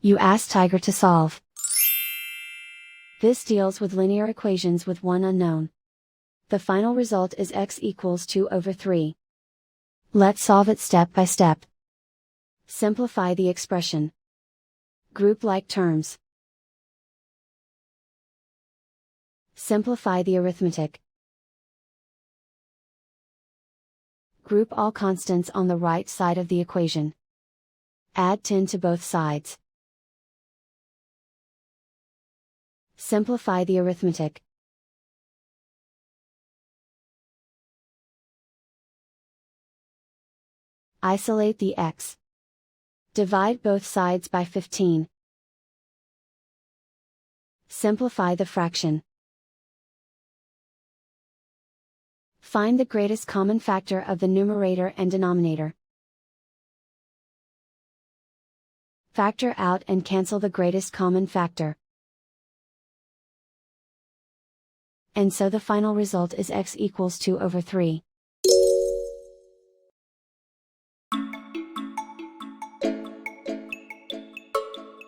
You ask Tiger to solve. This deals with linear equations with one unknown. The final result is x equals 2/3. Let's solve it step by step. Simplify the expression. Group like terms. Simplify the arithmetic. Group all constants on the right side of the equation. Add 10 to both sides. Simplify the arithmetic. Isolate the x. Divide both sides by 15. Simplify the fraction. Find the greatest common factor of the numerator and denominator. Factor out and cancel the greatest common factor. And so the final result is x equals 2/3.